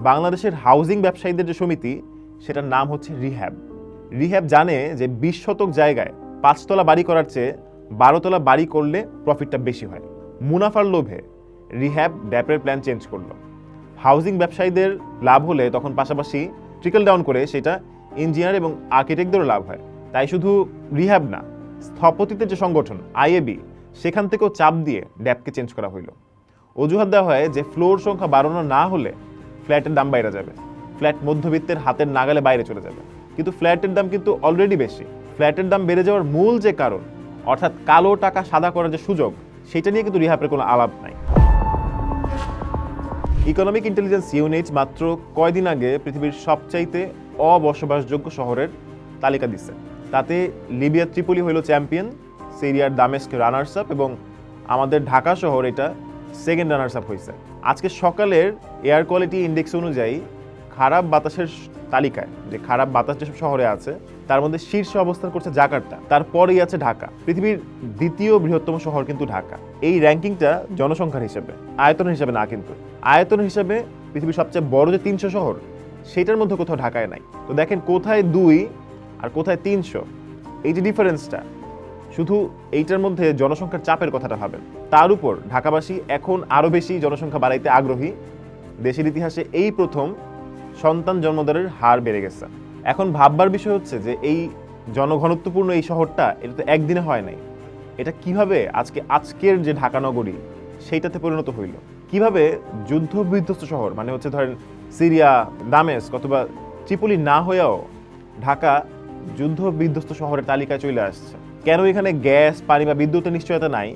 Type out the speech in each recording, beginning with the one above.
বাংলাদেশের হাউজিং ব্যবসায়ীদের যে সমিতি সেটার নাম হচ্ছে রিহ্যাব। রিহ্যাব জানে যে 20 শতক জায়গায় 5 তলা বাড়ি করার চেয়ে 12 তলা বাড়ি করলে প্রফিটটা বেশি হয়। মুনাফার লোভে রিহ্যাব ড্যাপের প্ল্যান চেঞ্জ করলো। হাউজিং ব্যবসায়ীদের লাভ হলে তখন পাশাপাশি ট্রিকল ডাউন করে সেটা ইঞ্জিনিয়ার এবং আর্কিটেক্টদেরও লাভ হয়। তাই শুধু রিহ্যাব না, স্থপতিদের যে সংগঠন আইএবি সেখান থেকেও চাপ দিয়ে ড্যাপকে চেঞ্জ করা হইল। অজুহাত দেওয়া হয় যে ফ্লোর সংখ্যা বাড়ানো না হলে ফ্ল্যাটের দাম বাইরে যাবে, ফ্ল্যাট মধ্যবিত্তের হাতের নাগালে বাইরে চলে যাবে। কিন্তু ফ্ল্যাটের দাম কিন্তু অলরেডি বেশি। ফ্ল্যাটের দাম বেড়ে যাওয়ার মূল যে কারণ, অর্থাৎ কালো টাকা সাদা করার যে সুযোগ, সেটা নিয়ে কিন্তু রিহ্যাবের কোনো আলাপ নাই। ইকোনমিক ইন্টেলিজেন্স ইউনিট মাত্র কয়দিন আগে পৃথিবীর সবচাইতে অবসবাসযোগ্য শহরের তালিকা দিচ্ছে। তাতে লিবিয়ার ত্রিপলি হইল চ্যাম্পিয়ন, সিরিয়ার দামেস্ক রানার্স আপ এবং আমাদের ঢাকা শহর এটা সেকেন্ড রানার্স আপ হয়েছে। আজকে সকালের এয়ার কোয়ালিটি ইন্ডেক্স অনুযায়ী খারাপ বাতাসের তালিকায়, যে খারাপ বাতাস যেসব শহরে আছে তার মধ্যে শীর্ষে অবস্থান করছে জাকার্তা, তারপরেই আছে ঢাকা। পৃথিবীর দ্বিতীয় বৃহত্তম শহর কিন্তু ঢাকা। এই র্যাঙ্কিংটা জনসংখ্যার হিসেবে, আয়তনের হিসেবে না। কিন্তু আয়তনের হিসেবে পৃথিবীর সবচেয়ে বড় যে 300 শহর সেটার মধ্যে কোথাও ঢাকায় নাই। তো দেখেন কোথায় 2 আর কোথায় 300, এই যে ডিফারেন্সটা, শুধু এইটার মধ্যে জনসংখ্যার চাপের কথাটা ভাবেন। তার উপর ঢাকাবাসী এখন আরও বেশি জনসংখ্যা বাড়াইতে আগ্রহী। দেশের ইতিহাসে এই প্রথম সন্তান জন্মদানের হার বেড়ে গেছে। এখন ভাববার বিষয় হচ্ছে যে এই জনঘনত্বপূর্ণ এই শহরটা, এটা তো একদিনে হয় নাই। এটা কিভাবে আজকের যে ঢাকা নগরী সেইটাতে পরিণত হইল? কিভাবে যুদ্ধ বিধ্বস্ত শহর, মানে হচ্ছে ধরেন সিরিয়া, দামেস্ক অথবা ত্রিপলি না হয়েও ঢাকা যুদ্ধ বিধ্বস্ত শহরের তালিকায় চলে আসছে? কেন এখানে গ্যাস, পানি বা বিদ্যুতের নিশ্চয়তা নাই,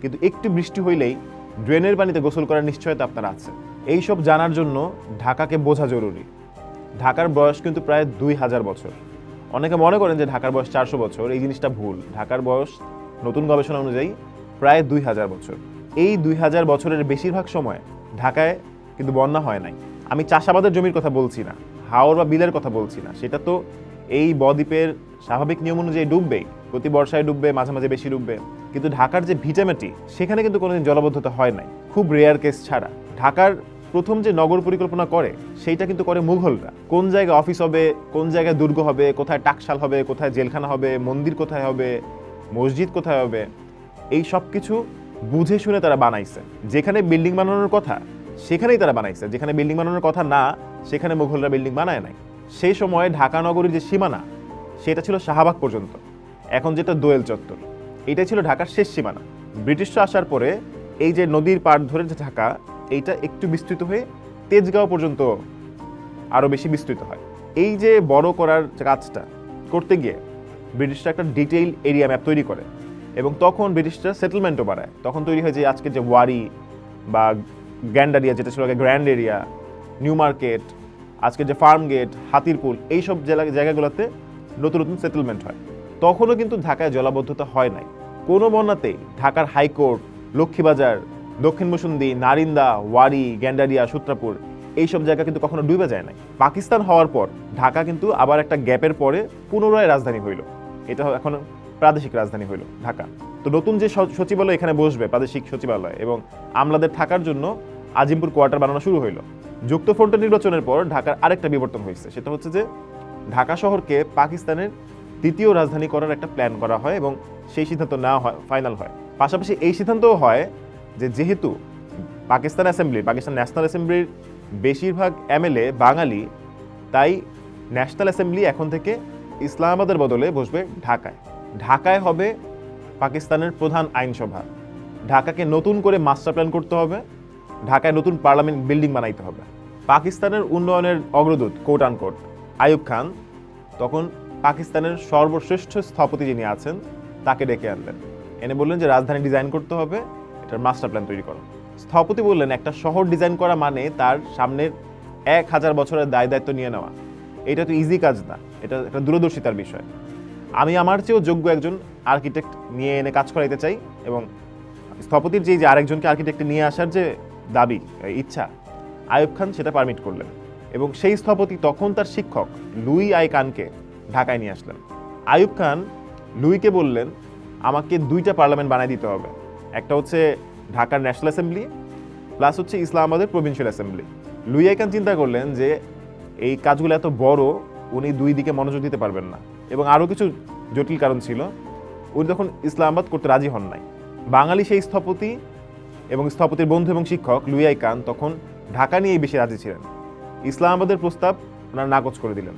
কিন্তু একটু বৃষ্টি হইলেই ড্রেনের পানিতে গোসল করার নিশ্চয়তা আপনার আছে? এইসব জানার জন্য ঢাকাকে বোঝা জরুরি। ঢাকার বয়স কিন্তু প্রায় 2000 বছর। অনেকে মনে করেন যে ঢাকার বয়স 400 বছর, এই জিনিসটা ভুল। ঢাকার বয়স নতুন গবেষণা অনুযায়ী প্রায় 2000 বছর। এই 2000 বছরের বেশিরভাগ সময় ঢাকায় কিন্তু বন্যা হয় নাই। আমি চাষাবাদের জমির কথা বলছি না, হাওর বা বিলের কথা বলছি না, সেটা তো এই বদ্বীপের স্বাভাবিক নিয়ম অনুযায়ী ডুববেই, প্রতি বর্ষায় ডুববে, মাঝে মাঝে বেশি ডুববে। কিন্তু ঢাকার যে ভিটামাটি, সেখানে কিন্তু কোনোদিন জলাবদ্ধতা হয় নাই, খুব রেয়ার কেস ছাড়া। ঢাকার প্রথম যে নগর পরিকল্পনা করে সেইটা কিন্তু করে মুঘলরা। কোন জায়গায় অফিস হবে, কোন জায়গায় দুর্গ হবে, কোথায় টাকশাল হবে, কোথায় জেলখানা হবে, মন্দির কোথায় হবে, মসজিদ কোথায় হবে, এই সব কিছু বুঝে শুনে তারা বানাইছে। যেখানে বিল্ডিং বানানোর কথা সেখানেই তারা বানাইছে, যেখানে বিল্ডিং বানানোর কথা না সেখানে মুঘলরা বিল্ডিং বানায় নাই। সেই সময় ঢাকা নগরীর যে সীমানা সেটা ছিল শাহবাগ পর্যন্ত, এখন যেটা দোয়েল চত্বর, এটাই ছিল ঢাকার শেষ সীমানা। ব্রিটিশরা আসার পরে এই যে নদীর পাড় ধরে যে ঢাকা, এইটা একটু বিস্তৃত হয়ে তেজগাঁও পর্যন্ত আরও বেশি বিস্তৃত হয়। এই যে বড় করার কাজটা করতে গিয়ে ব্রিটিশরা একটা ডিটেইল এরিয়া ম্যাপ তৈরি করে এবং তখন ব্রিটিশরা সেটেলমেন্টও বাড়ায়। তখন তৈরি হয় যে আজকে যে ওয়ারি বা গ্যান্ডারিয়া, যেটা ছিল আগে গ্র্যান্ড এরিয়া, নিউ মার্কেট, আজকে যে ফার্ম গেট, হাতিরপুল, এইসব জায়গাগুলোতে নতুন নতুন সেটেলমেন্ট হয়। তখনও কিন্তু ঢাকায় জলাবদ্ধতা হয় নাই কোনো বন্যাতেই। ঢাকার হাইকোর্ট, লক্ষ্মীবাজার, দক্ষিণ মুসুন্দি, নারিন্দা, ওয়ারি, গ্যান্ডারিয়া, সূত্রাপুর, এইসব জায়গা কিন্তু কখনো ডুবে যায় নাই। পাকিস্তান হওয়ার পর ঢাকা কিন্তু আবার একটা গ্যাপের পরে পুনরায় রাজধানী হইল। এটা এখন প্রাদেশিক রাজধানী হইল ঢাকা। তো নতুন যে সচিবালয় এখানে বসবে, প্রাদেশিক সচিবালয়, এবং আমলাদের থাকার জন্য আজিমপুর কোয়ার্টার বানানো শুরু হইল। যুক্তফ্রন্টের নির্বাচনের পর ঢাকার আরেকটা বিবর্তন হয়েছে, সেটা হচ্ছে যে ঢাকা শহরকে পাকিস্তানের দ্বিতীয় রাজধানী করার একটা প্ল্যান করা হয় এবং সেই সিদ্ধান্ত নেওয়া হয়, ফাইনাল হয়। পাশাপাশি এই সিদ্ধান্তও হয় যে যেহেতু পাকিস্তান ন্যাশনাল অ্যাসেম্বলির বেশিরভাগ এমএলএ বাঙালি, তাই ন্যাশনাল অ্যাসেম্বলি এখন থেকে ইসলামাবাদের বদলে বসবে ঢাকায়। ঢাকায় হবে পাকিস্তানের প্রধান আইনসভা। ঢাকাকে নতুন করে মাস্টার প্ল্যান করতে হবে, ঢাকায় নতুন পার্লামেন্ট বিল্ডিং বানাইতে হবে। পাকিস্তানের উন্নয়নের অগ্রদূত কোট আনকোট আইয়ুব খান তখন পাকিস্তানের সর্বশ্রেষ্ঠ স্থপতি যিনি আছেন তাকে ডেকে আনলেন, এনে বললেন যে রাজধানী ডিজাইন করতে হবে, এটার মাস্টার প্ল্যান তৈরি করো। স্থপতি বললেন একটা শহর ডিজাইন করা মানে তার সামনের 1000 বছরের দায়িত্ব নিয়ে নেওয়া। এটা তো ইজি কাজ না, এটা একটা দূরদর্শিতার বিষয়। আমি আমার চেয়েও যোগ্য একজন আর্কিটেক্ট নিয়ে এনে কাজ করাইতে চাই, এবং স্থপতির যে আরেকজনকে আর্কিটেক্টে নিয়ে আসার যে দাবি, ইচ্ছা, আইয়ুব খান সেটা পারমিট করলেন। এবং সেই স্থপতি তখন তার শিক্ষক লুই আই কানকে ঢাকায় নিয়ে আসলেন। আইয়ুব খান লুইকে বললেন আমাকে 2টা পার্লামেন্ট বানাই দিতে হবে, একটা হচ্ছে ঢাকার ন্যাশনাল অ্যাসেম্বলি প্লাস হচ্ছে ইসলামাবাদের প্রভিন্সিয়াল অ্যাসেম্বলি। 2টা পার্লামেন্ট বানাই দিতে হবে। লুই আইকান চিন্তা করলেন যে এই কাজগুলো এত বড়, উনি দুই দিকে মনোযোগ দিতে পারবেন না, এবং আরও কিছু জটিল কারণ ছিল। উনি তখন ইসলামাবাদ করতে রাজি হন নাই। বাঙালি সেই স্থপতি এবং স্থপতির বন্ধু এবং শিক্ষক লুই আইকান তখন ঢাকা নিয়েই বেশি রাজি ছিলেন। ইসলামাবাদের প্রস্তাব ওনারা নাকচ করে দিলেন।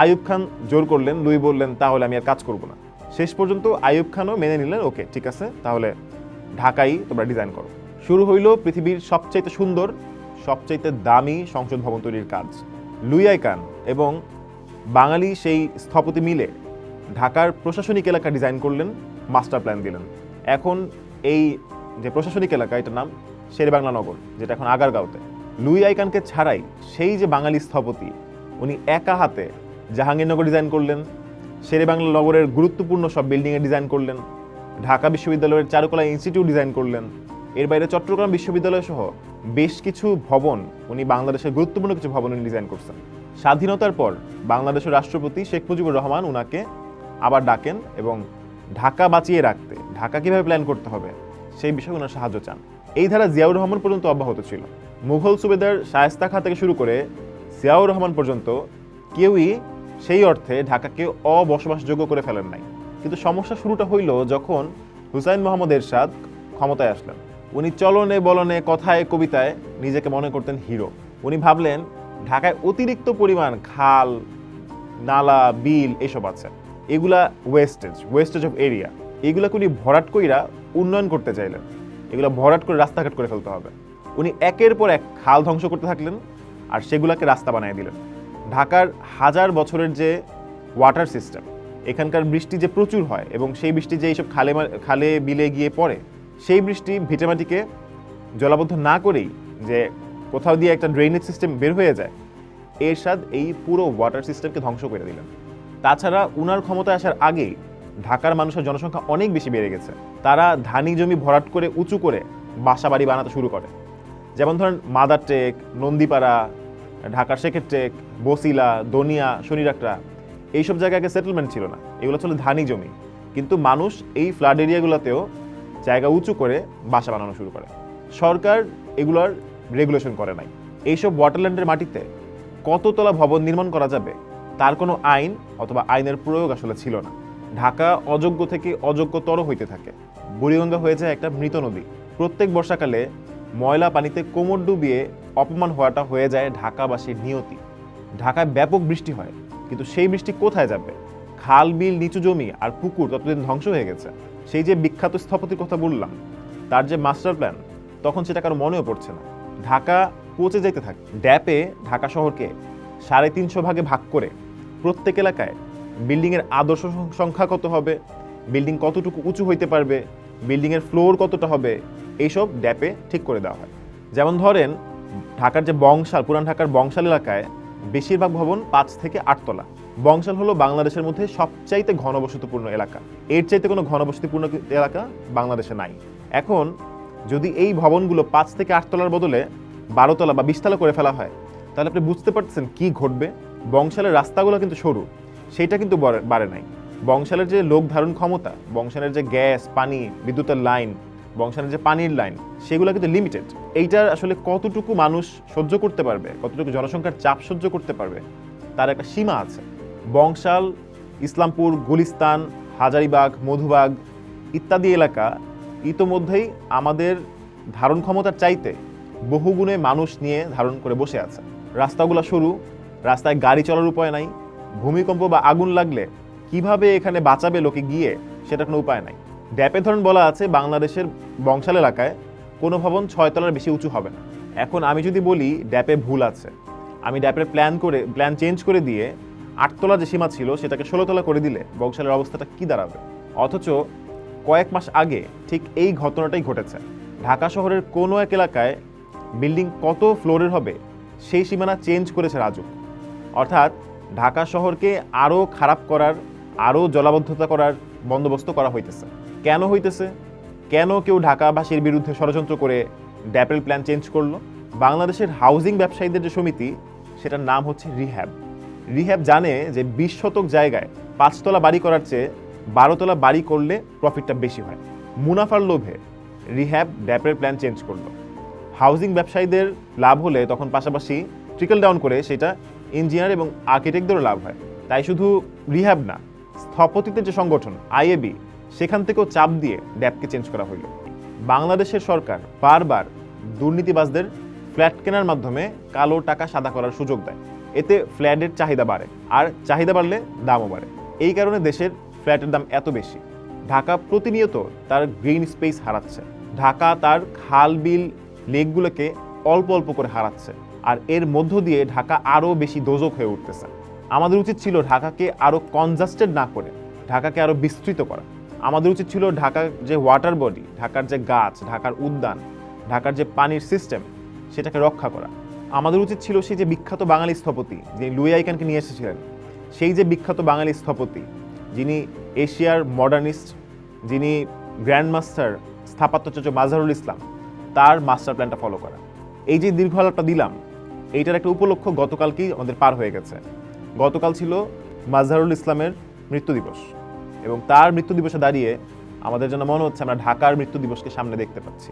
আইয়ুব খান জোর করলেন, লুই বললেন তাহলে আমি আর কাজ করব না। শেষ পর্যন্ত আইয়ুব খানও মেনে নিলেন, ওকে ঠিক আছে, তাহলে ঢাকাই তোমরা ডিজাইন করো। শুরু হইল পৃথিবীর সবচাইতে সুন্দর, সবচাইতে দামি সংসদ ভবন তৈরির কাজ। লুই আইকান এবং বাঙালি সেই স্থপতি মিলে ঢাকার প্রশাসনিক এলাকা ডিজাইন করলেন, মাস্টার প্ল্যান দিলেন। এখন এই যে প্রশাসনিক এলাকা, এটার নাম শেরেবাংলা নগর, যেটা এখন আগারগাঁওতে। লুই আইকানকে ছাড়াই সেই যে বাঙালি স্থপতি, উনি একা হাতে জাহাঙ্গীরনগর ডিজাইন করলেন, শেরেবাংলা নগরের গুরুত্বপূর্ণ সব বিল্ডিংয়ের ডিজাইন করলেন, ঢাকা বিশ্ববিদ্যালয়ের চারুকলা ইনস্টিটিউট ডিজাইন করলেন। এর বাইরে চট্টগ্রাম বিশ্ববিদ্যালয় সহ বেশ কিছু ভবন, উনি বাংলাদেশের গুরুত্বপূর্ণ কিছু ভবন উনি ডিজাইন করছেন। স্বাধীনতার পর বাংলাদেশের রাষ্ট্রপতি শেখ মুজিবুর রহমান উনাকে আবার ডাকেন এবং ঢাকা বাঁচিয়ে রাখতে, ঢাকা কীভাবে প্ল্যান করতে হবে সেই বিষয়ে ওনার সাহায্য চান। এই ধারা জিয়াউর রহমান পর্যন্ত অব্যাহত ছিল। মুঘল সুবেদার শায়েস্তা খাঁ থেকে শুরু করে জিয়াউর রহমান পর্যন্ত কেউই সেই অর্থে ঢাকাকে অবসবাসযোগ্য করে ফেলেন নাই। কিন্তু সমস্যা শুরুটা হইল যখন হুসাইন মোহাম্মদ এরশাদ ক্ষমতায় আসলেন। উনি চলনে বলনে, কথায়, কবিতায় নিজেকে মনে করতেন হিরো। উনি ভাবলেন ঢাকায় অতিরিক্ত পরিমাণ খাল, নালা, বিল এসব আছে, এগুলা ওয়েস্টেজ অফ এরিয়া, এগুলাকে উনি ভরাট কইরা উন্নয়ন করতে চাইলেন। এগুলো ভরাট করে রাস্তাঘাট করে ফেলতে হবে। উনি একের পর এক খাল ধ্বংস করতে থাকলেন আর সেগুলাকে রাস্তা বানিয়ে দিলেন। ঢাকার হাজার বছরের যে ওয়াটার সিস্টেম, এখানকার বৃষ্টি যে প্রচুর হয় এবং সেই বৃষ্টি যে এইসব খালে বিলে গিয়ে পড়ে, সেই বৃষ্টি ভিটেমাটিকে জলাবদ্ধ না করেই যে কোথাও দিয়ে একটা ড্রেনেজ সিস্টেম বের হয়ে যায়, এরশাদ এই পুরো ওয়াটার সিস্টেমকে ধ্বংস করে দিলেন। তাছাড়া উনার ক্ষমতায় আসার আগেই ঢাকার মানুষের জনসংখ্যা অনেক বেশি বেড়ে গেছে। তারা ধানি জমি ভরাট করে উঁচু করে বাসা বাড়ি বানাতে শুরু করে। যেমন ধরেন মাদার টেক, নন্দীপাড়া, ঢাকার শেখের টেক, বসিলা, দনিয়া, শনিরাকড়া, এইসব জায়গায় আগে সেটেলমেন্ট ছিল না, এগুলো ছিল ধানি জমি। কিন্তু মানুষ এই ফ্লাড এরিয়াগুলোতেও জায়গা উঁচু করে বাসা বানানো শুরু করে। সরকার এগুলোর রেগুলেশন করে নাই। এইসব ওয়াটারল্যান্ডের মাটিতে কততলা ভবন নির্মাণ করা যাবে তার কোনো আইন অথবা আইনের প্রয়োগ আসলে ছিল না। ঢাকা অযোগ্য থেকে অযোগ্যতর হইতে থাকে। বুড়িগঙ্গা হয়ে যায় একটা মৃত নদী। প্রত্যেক বর্ষাকালে ময়লা পানিতে কোমর ডুবিয়ে অপমান হওয়াটা হয়ে যায় ঢাকাবাসীর নিয়তি। ঢাকায় ব্যাপক বৃষ্টি হয়, কিন্তু সেই বৃষ্টি কোথায় যাবে? খাল, বিল, নিচু জমি আর পুকুর ততদিন ধ্বংস হয়ে গেছে। সেই যে বিখ্যাত স্থপতির কথা বললাম, তার যে মাস্টার প্ল্যান, তখন সেটা কারো মনেও পড়ছে না। ঢাকা পচে যেতে থাকে। ড্যাপে ঢাকা শহরকে 350 ভাগে ভাগ করে প্রত্যেক এলাকায় বিল্ডিংয়ের আদর্শ সংখ্যা কত হবে, বিল্ডিং কতটুকু উঁচু হইতে পারবে, বিল্ডিংয়ের ফ্লোর কতটা হবে, এইসব ড্যাপে ঠিক করে দেওয়া হয়। যেমন ধরেন ঢাকার যে বংশাল, পুরান ঢাকার বংশাল এলাকায় বেশিরভাগ ভবন 5 থেকে 8 তলা। বংশাল হলো বাংলাদেশের মধ্যে সবচাইতে ঘনবসতিপূর্ণ এলাকা। এর চাইতে কোনো ঘনবসতিপূর্ণ এলাকা বাংলাদেশে নাই। এখন যদি এই ভবনগুলো 5 থেকে 8 তলার বদলে 12 তলা বা 20 তলা করে ফেলা হয়, তাহলে আপনি বুঝতে পারতেছেন কি ঘটবে। বংশালের রাস্তাগুলো কিন্তু সরু, সেইটা কিন্তু বাড়ে নাই। বংশালের যে লোক ধারণ ক্ষমতা, বংশালের যে গ্যাস, পানি, বিদ্যুতের লাইন, বংশালের যে পানির লাইন, সেগুলো কিন্তু লিমিটেড। এইটার আসলে কতটুকু মানুষ সহ্য করতে পারবে, কতটুকু জনসংখ্যার চাপ সহ্য করতে পারবে, তার একটা সীমা আছে। বংশাল, ইসলামপুর, গুলিস্তান, হাজারীবাগ, মধুবাগ ইত্যাদি এলাকা ইতোমধ্যেই আমাদের ধারণ ক্ষমতার চাইতে বহুগুণে মানুষ নিয়ে ধারণ করে বসে আছে। রাস্তাগুলো সরু, রাস্তায় গাড়ি চলার উপায় নাই। ভূমিকম্প বা আগুন লাগলে কিভাবে এখানে বাঁচাবে লোকে গিয়ে, সেটা কোনো উপায় নাই। ড্যাপে ধরুন বলা আছে বাংলাদেশের বংশাল এলাকায় কোনো ভবন 6 তলার বেশি উঁচু হবে না। এখন আমি যদি বলি ড্যাপে ভুল আছে, আমি ড্যাপের প্ল্যান চেঞ্জ করে দিয়ে 8 তলা যে সীমা ছিল সেটাকে 16 তলা করে দিলে বংশালের অবস্থাটা কি দাঁড়াবে? অথচ কয়েক মাস আগে ঠিক এই ঘটনাটাই ঘটেছে। ঢাকা শহরের কোনো এক এলাকায় বিল্ডিং কত ফ্লোরের হবে সেই সীমানা চেঞ্জ করেছে রাজুক। অর্থাৎ ঢাকা শহরকে আরও খারাপ করার, আরও জলাবদ্ধতা করার বন্দোবস্ত করা হইতেছে। কেন হইতেছে? কেন কেউ ঢাকাবাসীর বিরুদ্ধে ষড়যন্ত্র করে ড্যাপের প্ল্যান চেঞ্জ করলো? বাংলাদেশের হাউজিং ব্যবসায়ীদের যে সমিতি, সেটার নাম হচ্ছে রিহ্যাব। রিহ্যাব জানে যে 20 শতক জায়গায় 5 তলা বাড়ি করার চেয়ে 12 তলা বাড়ি করলে প্রফিটটা বেশি হয়। মুনাফার লোভে রিহ্যাব ড্যাপের প্ল্যান চেঞ্জ করলো। হাউজিং ব্যবসায়ীদের লাভ হলে তখন পাশাপাশি ট্রিকল ডাউন করে সেটা ইঞ্জিনিয়ার এবং আর্কিটেক্টদেরও লাভ হয়। তাই শুধু রিহ্যাব না, স্থপতিতে যে সংগঠন আইএবি, সেখান থেকেও চাপ দিয়ে ড্যাবকে চেঞ্জ করা হইল। বাংলাদেশের সরকার বারবার দুর্নীতিবাজদের ফ্ল্যাট কেনার মাধ্যমে কালো টাকা সাদা করার সুযোগ দেয়। এতে ফ্ল্যাটের চাহিদা বাড়ে, আর চাহিদা বাড়লে দামও বাড়ে। এই কারণে দেশের ফ্ল্যাটের দাম এত বেশি। ঢাকা প্রতিনিয়ত তার গ্রিন স্পেস হারাচ্ছে। ঢাকা তার খাল, বিল, লেকগুলোকে অল্প অল্প করে হারাচ্ছে, আর এর মধ্য দিয়ে ঢাকা আরও বেশি দোজক হয়ে উঠতেছে। আমাদের উচিত ছিল ঢাকাকে আরও কনজাস্টেড না করে ঢাকাকে আরও বিস্তৃত করা। আমাদের উচিত ছিল ঢাকার যে ওয়াটার বডি, ঢাকার যে গাছ, ঢাকার উদ্যান, ঢাকার যে পানির সিস্টেম, সেটাকে রক্ষা করা। আমাদের উচিত ছিল সেই যে বিখ্যাত বাঙালি স্থপতি যিনি লুই আইকানকে নিয়ে এসেছিলেন, সেই যে বিখ্যাত বাঙালি স্থপতি যিনি এশিয়ার মডার্নিস্ট, যিনি গ্র্যান্ড মাস্টার স্থাপত্যচার্য মাজহারুল ইসলাম, তার মাস্টার প্ল্যানটা ফলো করা। এই যে দীর্ঘ আলাপটা দিলাম, এইটার একটা উপলক্ষ গতকালকেই আমাদের পার হয়ে গেছে। গতকাল ছিল মাজহারুল ইসলামের মৃত্যু দিবস, এবং তার মৃত্যু দিবসে দাঁড়িয়ে আমাদের যেন মনে হচ্ছে আমরা ঢাকার মৃত্যু দিবসকে সামনে দেখতে পাচ্ছি।